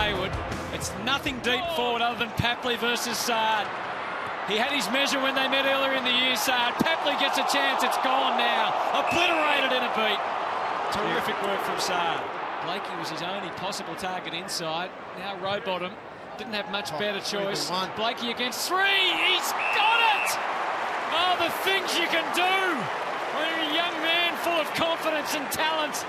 Hayward. It's nothing deep forward other than Papley versus Saad. He had his measure when they met earlier in the year, Saad. Papley gets a chance, it's gone now. Obliterated in a beat. Terrific work from Saad. Blakey was his only possible target inside. Now Rowbottom didn't have much better choice. Blakey against three, he's got it! Oh, the things you can do when you're a young man full of confidence and talent.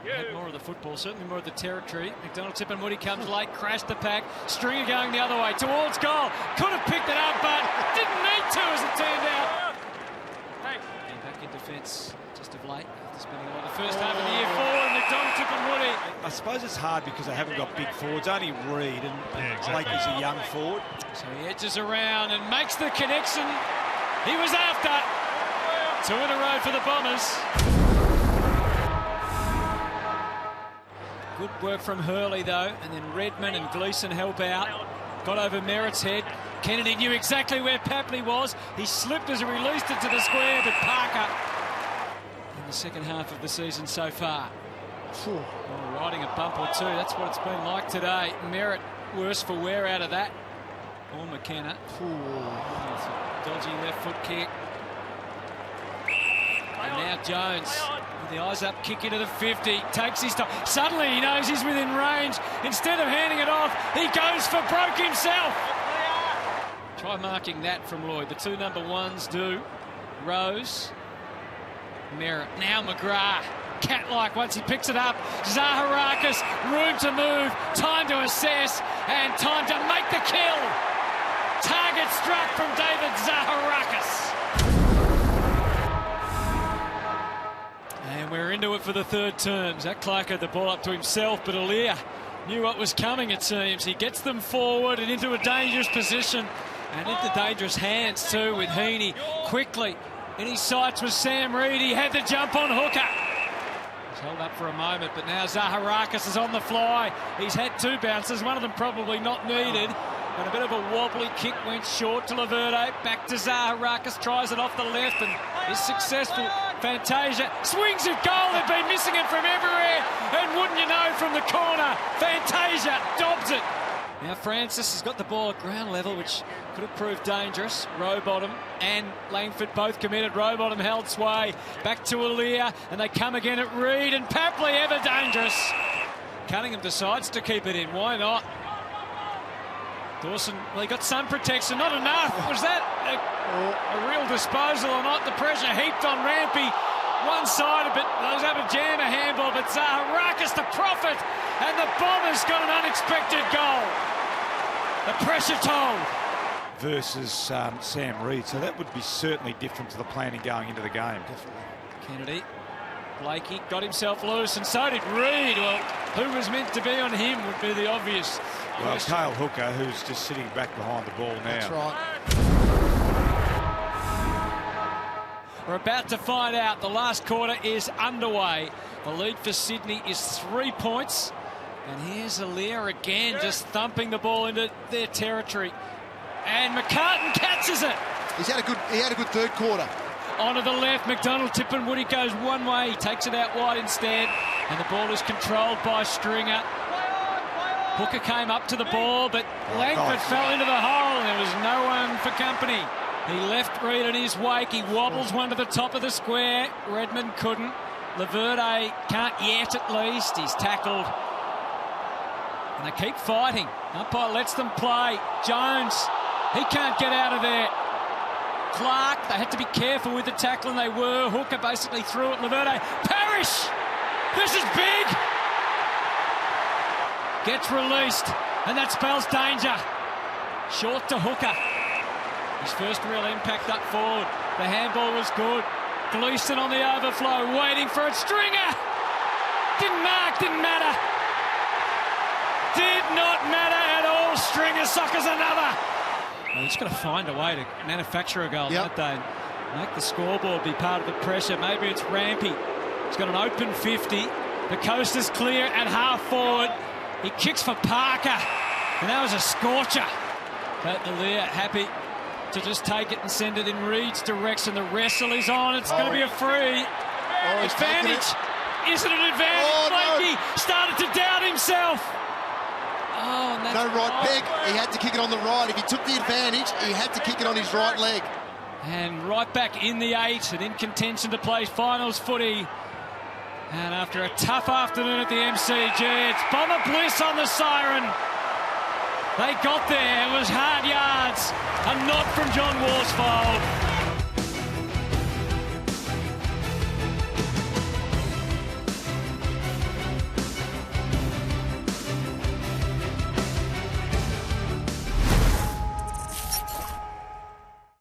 Had more of the football, certainly more of the territory. McDonald Tip and Woody comes late, crashed the pack. Stringer going the other way towards goal. Could have picked it up, but didn't need to as it turned out. And back in defence just of late, after spending all the first half of the year forward. McDonald Tip and Woody. I suppose it's hard because they haven't got big forwards. Only Reid and Blakey's a young forward. So he edges around and makes the connection. He was after. Two in a row for the Bombers. Good work from Hurley, though, and then Redmond and Gleeson help out. Got over Merritt's head. Kennedy knew exactly where Papley was. He slipped as he released it to the square, but Parker, in the second half of the season so far, riding a bump or two. That's what it's been like today. Merritt worse for wear out of that. Or McKenna. Dodgy left foot kick. And now Jones, with the eyes up, kick into the 50, takes his time. Suddenly he knows he's within range. Instead of handing it off, he goes for broke himself. Try marking that from Lloyd. The two number ones do. Rose, Merritt, now McGrath. Cat-like once he picks it up. Zaharakis, room to move, time to assess, and time to make the kill. Target struck from David Zaharakis. And we're into it for the third term. Zach Clark had the ball up to himself, but Alir knew what was coming, it seems. He gets them forward and into a dangerous position. And into dangerous hands, too, with Heaney. Quickly, in his sights was Sam Reid. He had the jump on Hooker. He's held up for a moment, but now Zaharakis is on the fly. He's had two bounces, one of them probably not needed. And a bit of a wobbly kick went short to Laverde. Back to Zaharakis, tries it off the left and is successful. Fantasia swings at goal. They've been missing it from everywhere. And wouldn't you know, from the corner, Fantasia dobs it. Now Francis has got the ball at ground level, which could have proved dangerous. Rowbottom and Langford both committed. Rowbottom held sway. Back to Alir, and they come again at Reid, and Papley ever dangerous. Cunningham decides to keep it in. Why not? Dawson, well, he got some protection, not enough. Was that a real disposal or not? The pressure heaped on Rampy. One-sided, but they was able to jam a handball, but Zaharakis to profit, and the Bombers got an unexpected goal. The pressure told. Versus Sam Reid, so that would be certainly different to the planning going into the game. Definitely. Kennedy, Blakey got himself loose, and so did Reid. Well, who was meant to be on him would be the obvious question. Cale Hooker, who's just sitting back behind the ball now. That's right. We're about to find out. The last quarter is underway. The lead for Sydney is 3 points. And here's Alir again, just thumping the ball into their territory. And McCartan catches it. He had a good third quarter. Onto the left, McDonald Tip and Woody goes one way. He takes it out wide instead. And the ball is controlled by Stringer. Hooker came up to the ball, but Langford fell into the hole. And there was no one for company. He left Reid in his wake. He wobbles one to the top of the square. Redmond couldn't. Laverde can't yet, at least. He's tackled. And they keep fighting. Umpire lets them play. Jones, he can't get out of there. Clark, they had to be careful with the tackle, and they were. Hooker basically threw it. Laverde, Parrish! This is big! Gets released, and that spells danger. Short to Hooker. His first real impact up forward. The handball was good. Gleeson on the overflow, waiting for it. Stringer! Didn't mark, didn't matter. Did not matter at all. Stringer suckers another. Well, he's got to find a way to manufacture a goal, don't they? Make the scoreboard be part of the pressure. Maybe it's Rampy. He's got an open 50. The coast is clear at half forward. He kicks for Parker. And that was a scorcher. But Alir happy to just take it and send it in Reid's direction. The wrestle is on. It's going to be a free. Advantage. Is it an advantage? Oh, no. Blakey started to doubt himself. Oh, and that's No right peg. He had to kick it on the right. If he took the advantage, he had to kick it on his right leg. And right back in the 8 and in contention to play finals footy. And after a tough afternoon at the MCG, it's Bomber Bliss on the siren. They got there. It was hard yards. A nod from John Worsfold.